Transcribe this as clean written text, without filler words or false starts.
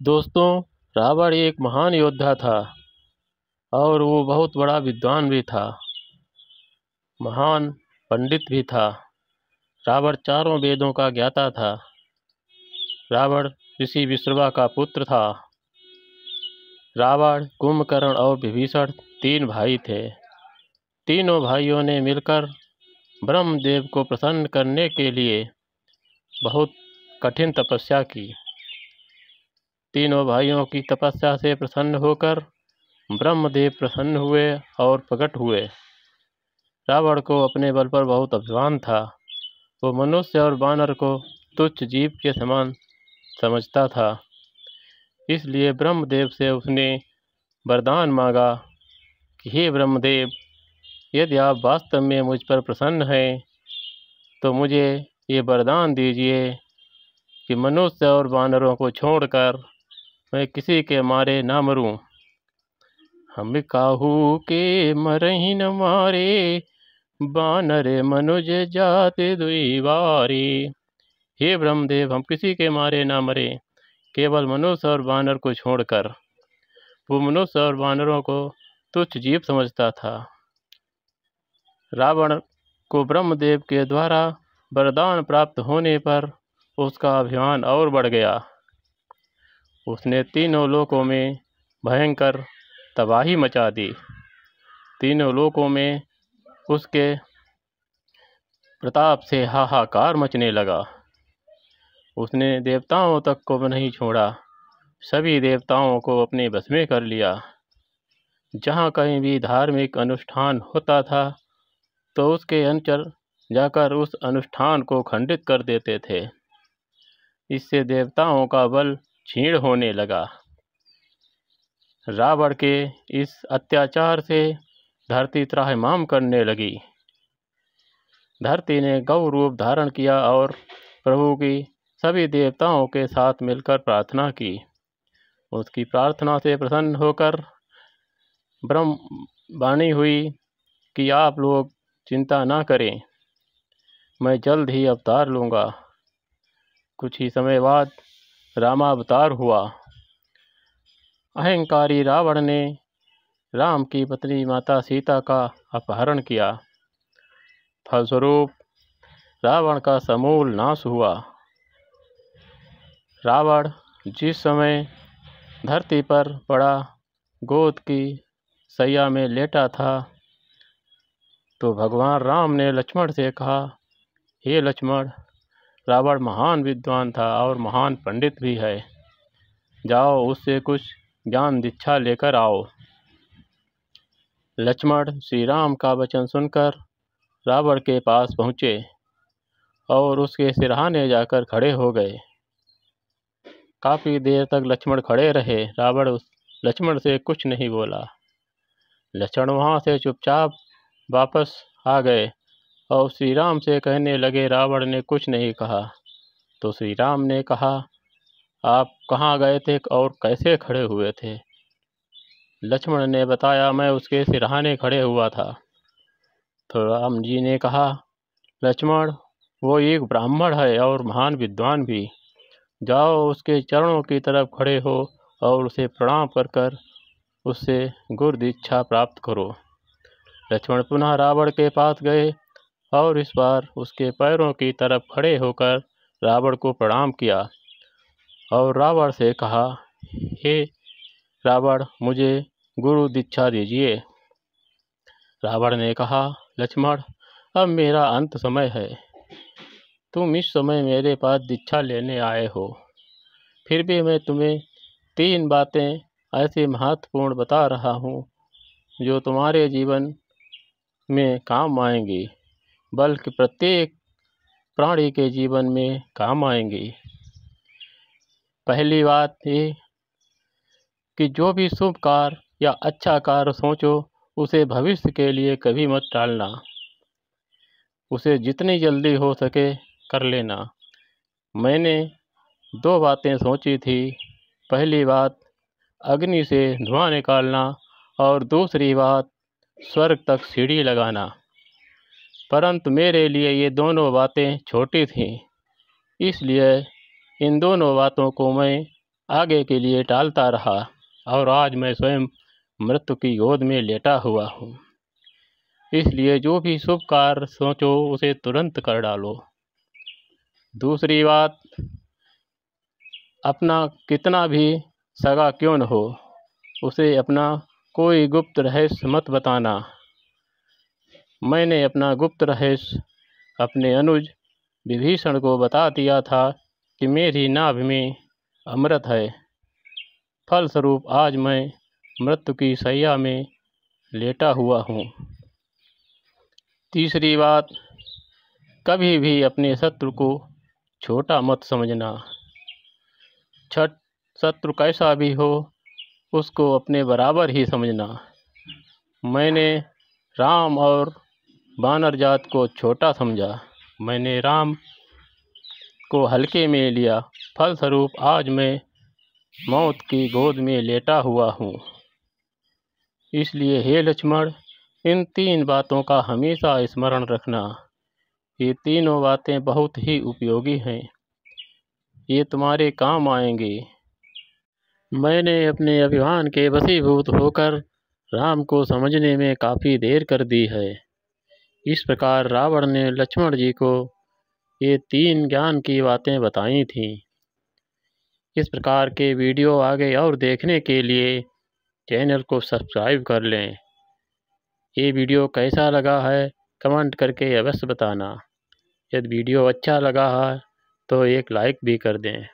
दोस्तों, रावण एक महान योद्धा था और वो बहुत बड़ा विद्वान भी था, महान पंडित भी था। रावण चारों वेदों का ज्ञाता था। रावण ऋषि विश्रवा का पुत्र था। रावण, कुंभकर्ण और विभीषण तीन भाई थे। तीनों भाइयों ने मिलकर ब्रह्मदेव को प्रसन्न करने के लिए बहुत कठिन तपस्या की। तीनों भाइयों की तपस्या से प्रसन्न होकर ब्रह्मदेव प्रसन्न हुए और प्रकट हुए। रावण को अपने बल पर बहुत अभिमान था। वो मनुष्य और वानर को तुच्छ जीव के समान समझता था। इसलिए ब्रह्मदेव से उसने वरदान मांगा कि हे ब्रह्मदेव, यदि आप वास्तव में मुझ पर प्रसन्न हैं तो मुझे ये वरदान दीजिए कि मनुष्य और वानरों को छोड़कर मैं किसी के मारे ना मरूं। हम काहू के मरहि न मारे, बानर मनुज जाति दुई बारी। हे ब्रह्मदेव, हम किसी के मारे ना मरे, केवल मनुष्य और वानर को छोड़कर। वो मनुष्य और वानरों को तुच्छ जीव समझता था। रावण को ब्रह्मदेव के द्वारा वरदान प्राप्त होने पर उसका अभिमान और बढ़ गया। उसने तीनों लोकों में भयंकर तबाही मचा दी। तीनों लोकों में उसके प्रताप से हाहाकार मचने लगा। उसने देवताओं तक को नहीं छोड़ा, सभी देवताओं को अपने बस में कर लिया। जहाँ कहीं भी धार्मिक अनुष्ठान होता था तो उसके अनुचर जाकर उस अनुष्ठान को खंडित कर देते थे। इससे देवताओं का बल क्षीण होने लगा। रावण के इस अत्याचार से धरती त्राहिमाम करने लगी। धरती ने गौ रूप धारण किया और प्रभु की सभी देवताओं के साथ मिलकर प्रार्थना की। उसकी प्रार्थना से प्रसन्न होकर ब्रह्म वाणी हुई कि आप लोग चिंता ना करें, मैं जल्द ही अवतार लूँगा। कुछ ही समय बाद रामावतार हुआ। अहंकारी रावण ने राम की पत्नी माता सीता का अपहरण किया। फलस्वरूप रावण का समूल नाश हुआ। रावण जिस समय धरती पर पड़ा गोद की सैया में लेटा था तो भगवान राम ने लक्ष्मण से कहा, हे लक्ष्मण, रावण महान विद्वान था और महान पंडित भी है। जाओ उससे कुछ ज्ञान दीक्षा लेकर आओ। लक्ष्मण श्री राम का वचन सुनकर रावण के पास पहुँचे और उसके सिरहाने जाकर खड़े हो गए। काफ़ी देर तक लक्ष्मण खड़े रहे। रावण उस लक्ष्मण से कुछ नहीं बोला। लक्ष्मण वहाँ से चुपचाप वापस आ गए और श्री राम से कहने लगे, रावण ने कुछ नहीं कहा। तो श्री राम ने कहा, आप कहाँ गए थे और कैसे खड़े हुए थे? लक्ष्मण ने बताया, मैं उसके सिरहाने खड़े हुआ था। तो राम जी ने कहा, लक्ष्मण, वो एक ब्राह्मण है और महान विद्वान भी। जाओ उसके चरणों की तरफ खड़े हो और उसे प्रणाम कर कर उससे गुरु दीक्षा प्राप्त करो। लक्ष्मण पुनः रावण के पास गए और इस बार उसके पैरों की तरफ खड़े होकर रावण को प्रणाम किया और रावण से कहा, हे रावण, मुझे गुरु दीक्षा दीजिए। रावण ने कहा, लक्ष्मण, अब मेरा अंत समय है। तुम इस समय मेरे पास दीक्षा लेने आए हो, फिर भी मैं तुम्हें तीन बातें ऐसी महत्वपूर्ण बता रहा हूँ जो तुम्हारे जीवन में काम आएंगी, बल्कि प्रत्येक प्राणी के जीवन में काम आएंगी। पहली बात ये कि जो भी शुभ कार्य या अच्छा कार्य सोचो उसे भविष्य के लिए कभी मत टालना। उसे जितनी जल्दी हो सके कर लेना। मैंने दो बातें सोची थी। पहली बात अग्नि से धुआं निकालना और दूसरी बात स्वर्ग तक सीढ़ी लगाना, परंतु मेरे लिए ये दोनों बातें छोटी थीं, इसलिए इन दोनों बातों को मैं आगे के लिए टालता रहा और आज मैं स्वयं मृत्यु की गोद में लेटा हुआ हूँ। इसलिए जो भी शुभ कार्य सोचो उसे तुरंत कर डालो। दूसरी बात, अपना कितना भी सगा क्यों न हो, उसे अपना कोई गुप्त रहस्य मत बताना। मैंने अपना गुप्त रहस्य अपने अनुज विभीषण को बता दिया था कि मेरी नाभि में अमृत है। फलस्वरूप आज मैं मृत्यु की शैया में लेटा हुआ हूँ। तीसरी बात, कभी भी अपने शत्रु को छोटा मत समझना। शत्रु कैसा भी हो उसको अपने बराबर ही समझना। मैंने राम और वानर जात को छोटा समझा, मैंने राम को हल्के में लिया। फलस्वरूप आज मैं मौत की गोद में लेटा हुआ हूँ। इसलिए हे लक्ष्मण, इन 3 बातों का हमेशा स्मरण रखना। ये तीनों बातें बहुत ही उपयोगी हैं, ये तुम्हारे काम आएंगे। मैंने अपने अभिमान के वशीभूत होकर राम को समझने में काफ़ी देर कर दी है। इस प्रकार रावण ने लक्ष्मण जी को ये 3 ज्ञान की बातें बताई थीं। इस प्रकार के वीडियो आगे और देखने के लिए चैनल को सब्सक्राइब कर लें। ये वीडियो कैसा लगा है कमेंट करके अवश्य बताना। यदि वीडियो अच्छा लगा है तो एक लाइक भी कर दें।